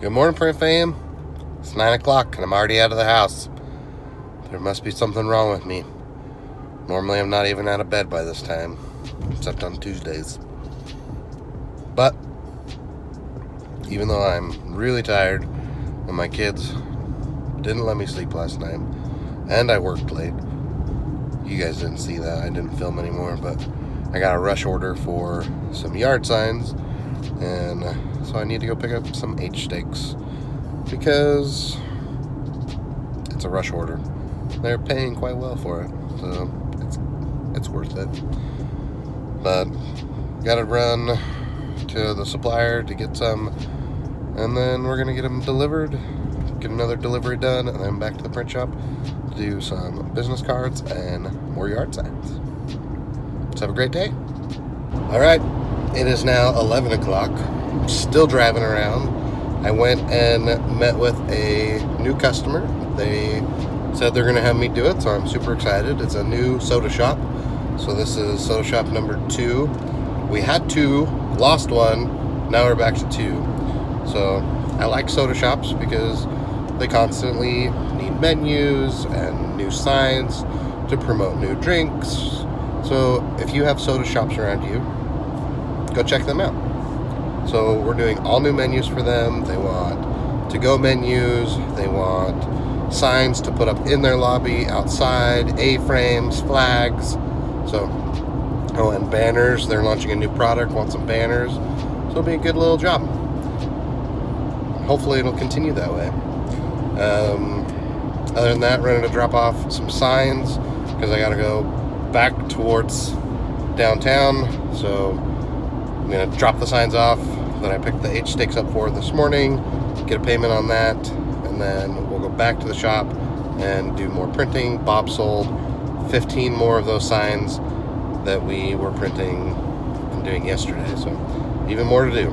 Good morning, Print Fam. It's 9 o'clock and I'm already out of the house. There must be something wrong with me. Normally I'm not even out of bed by this time, except on Tuesdays. But even though I'm really tired and my kids didn't let me sleep last night and I worked late, you guys didn't see that. I didn't film anymore, but I got a rush order for some yard signs, and so I need to go pick up some H-stakes because it's a rush order. They're paying quite well for it, so it's worth it. But gotta run to the supplier to get some, and then we're gonna get them delivered, get another delivery done, and then back to the print shop to do some business cards and more yard signs. Let's have a great day. All right, it is now 11 o'clock. Still driving around. I went and met with a new customer. They said they're gonna have me do it, so I'm super excited. It's a new soda shop. So this is soda shop number 2. We had 2, lost 1, now we're back to 2. So I like soda shops because they constantly need menus and new signs to promote new drinks. So if you have soda shops around you, go check them out. So we're doing all new menus for them. They want to-go menus. They want signs to put up in their lobby, outside, A-frames, flags. So, oh, and banners. They're launching a new product, want some banners. So it'll be a good little job. Hopefully it'll continue that way. Other than that, running to drop off some signs because I gotta go back towards downtown. So I'm gonna drop the signs off that I picked the H-stakes up for this morning, get a payment on that, and then we'll go back to the shop and do more printing. Bob sold 15 more of those signs that we were printing and doing yesterday, so even more to do.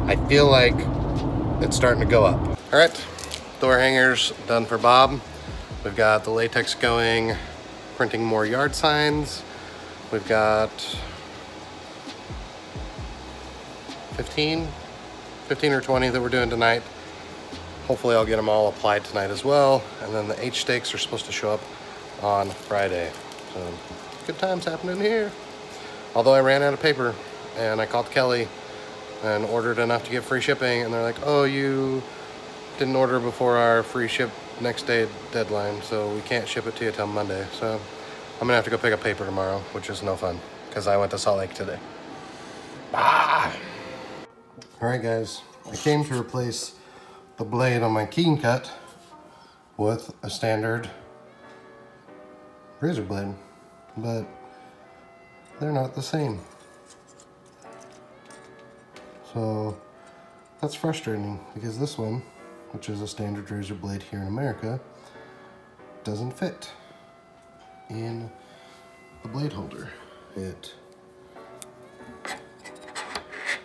I feel like it's starting to go up. All right, door hangers done for Bob. We've got the latex going, printing more yard signs. We've got 15 or 20 that we're doing tonight. Hopefully I'll get them all applied tonight as well. And then the H-stakes are supposed to show up on Friday. So good times happening here. Although I ran out of paper and I called Kelly and ordered enough to get free shipping, and they're like, oh, you didn't order before our free ship next day deadline, so we can't ship it to you till Monday. So I'm gonna have to go pick up paper tomorrow, which is no fun because I went to Salt Lake today. All right, guys, I came to replace the blade on my Keencut with a standard razor blade, but they're not the same. So that's frustrating because this one, which is a standard razor blade here in America, doesn't fit in the blade holder. It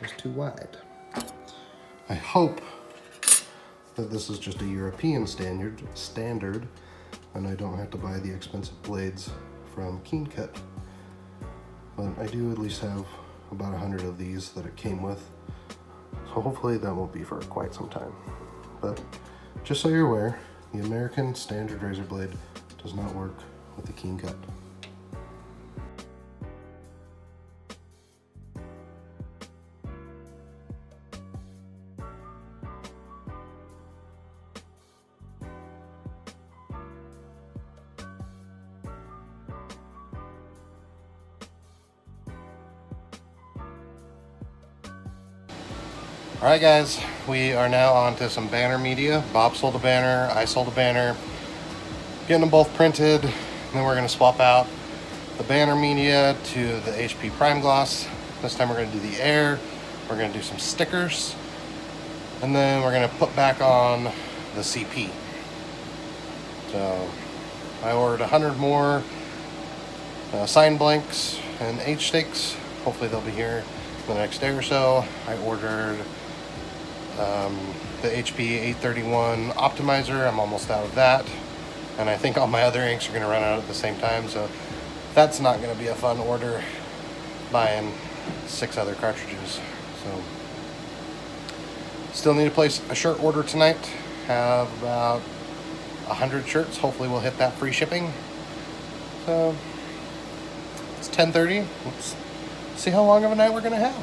is too wide. I hope that this is just a European standard and I don't have to buy the expensive blades from Keencut. But I do at least have about 100 of these that it came with. So hopefully that won't be for quite some time. But just so you're aware, the American standard razor blade does not work with the Keencut. All right, guys, we are now on to some banner media. Bob sold a banner, I sold a banner. Getting them both printed, and then we're gonna swap out the banner media to the HP Prime Gloss. This time we're gonna do the air. We're gonna do some stickers, and then we're gonna put back on the CP. So I ordered 100 more sign blanks and H-stakes. Hopefully they'll be here in the next day or so. I ordered the HP 831 optimizer. I'm almost out of that, and I think all my other inks are going to run out at the same time, so that's not going to be a fun order, buying 6 other cartridges. So Still need to place a shirt order tonight. Have about 100 shirts. Hopefully we'll hit that free shipping. So it's 10:30. Let's see how long of a night we're gonna have.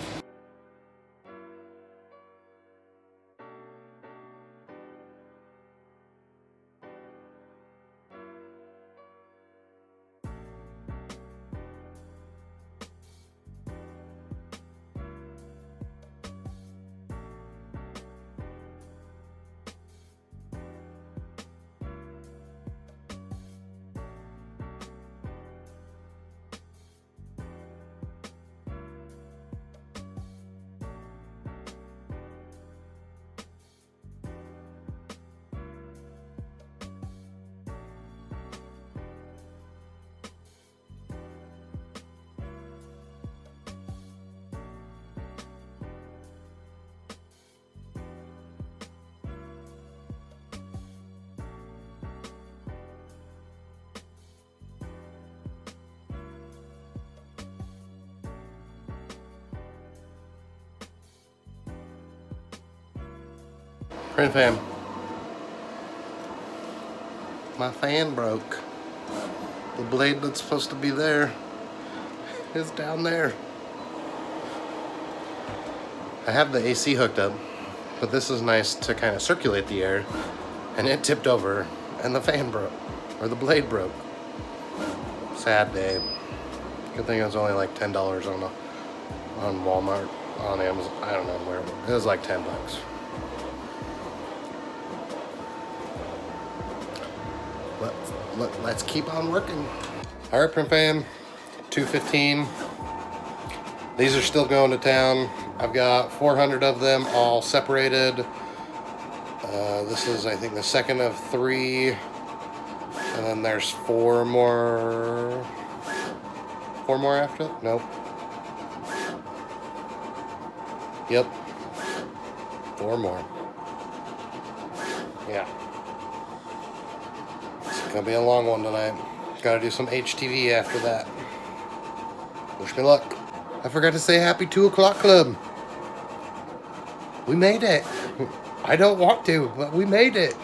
Print fam. My fan broke. The blade that's supposed to be there is down there. I have the AC hooked up, but this is nice to kind of circulate the air, and it tipped over and the fan broke, or the blade broke. Sad day. Good thing it was only like $10 on Walmart, on Amazon. I don't know where it was like $10. Let's keep on working. All right, print fam, 2:15. These are still going to town. I've got 400 of them all separated. This is, I think, the second of 3. And then there's 4 more. 4 more after? Nope. Yep. 4 more. Yeah. Gonna be a long one tonight. Gotta do some HTV after that. Wish me luck. I forgot to say happy 2 o'clock club. We made it. I don't want to, but we made it.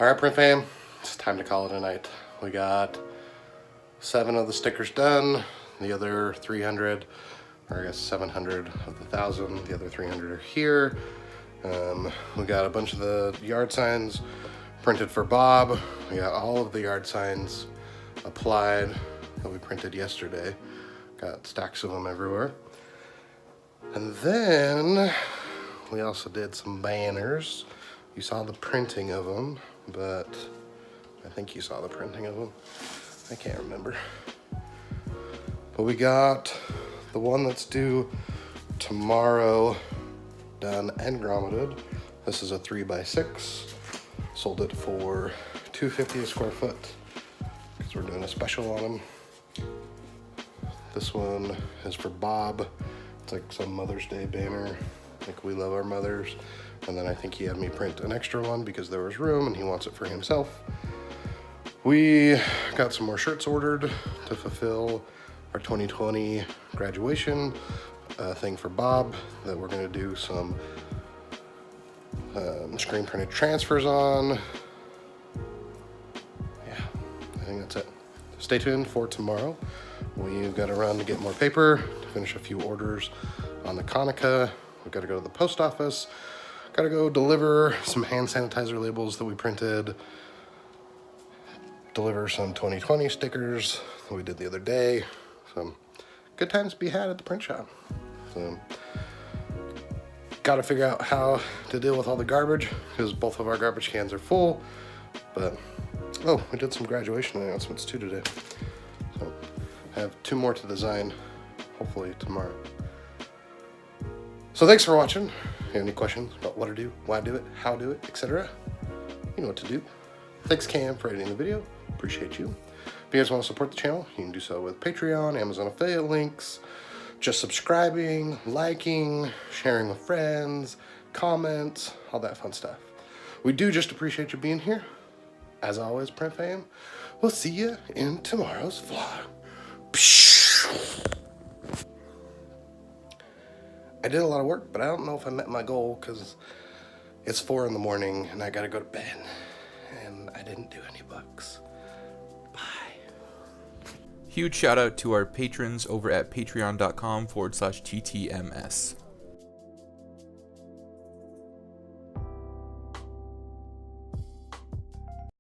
All right, print fam, it's time to call it a night. We got 7 of the stickers done. The other 300, or I guess 700 of the 1,000, the other 300 are here. We got a bunch of the yard signs printed for Bob. We got all of the yard signs applied that we printed yesterday. Got stacks of them everywhere. And then we also did some banners. You saw the printing of them, but I think you saw the printing of them. I can't remember. But we got the one that's due tomorrow done and grommeted. This is a 3x6. Sold it for $2.50 a square foot because we're doing a special on them. This one is for Bob. It's like some Mother's Day banner. Like, we love our mothers. And then I think he had me print an extra one because there was room and he wants it for himself. We got some more shirts ordered to fulfill our 2020 graduation thing for Bob, that we're gonna do some Screen printed transfers on. Yeah, I think that's it. Stay tuned for tomorrow. We've got to run to get more paper, to finish a few orders on the Keencut. We've got to go to the post office. Got to go deliver some hand sanitizer labels that we printed. Deliver some 2020 stickers that we did the other day. Some good times to be had at the print shop. So, got to figure out how to deal with all the garbage because both of our garbage cans are full. But, oh, we did some graduation announcements too today. So, I have 2 more to design, hopefully tomorrow. So thanks for watching. If you have any questions about what to do, why do it, how to do it, etc., you know what to do. Thanks Cam for editing the video. Appreciate you. If you guys want to support the channel, you can do so with Patreon, Amazon affiliate links, just subscribing, liking, sharing with friends, comments, all that fun stuff. We do just appreciate you being here. As always, print fam, we'll see you in tomorrow's vlog. I did a lot of work, but I don't know if I met my goal because it's 4 in the morning and I gotta go to bed and I didn't do any books. Huge shout out to our patrons over at patreon.com/TTMS.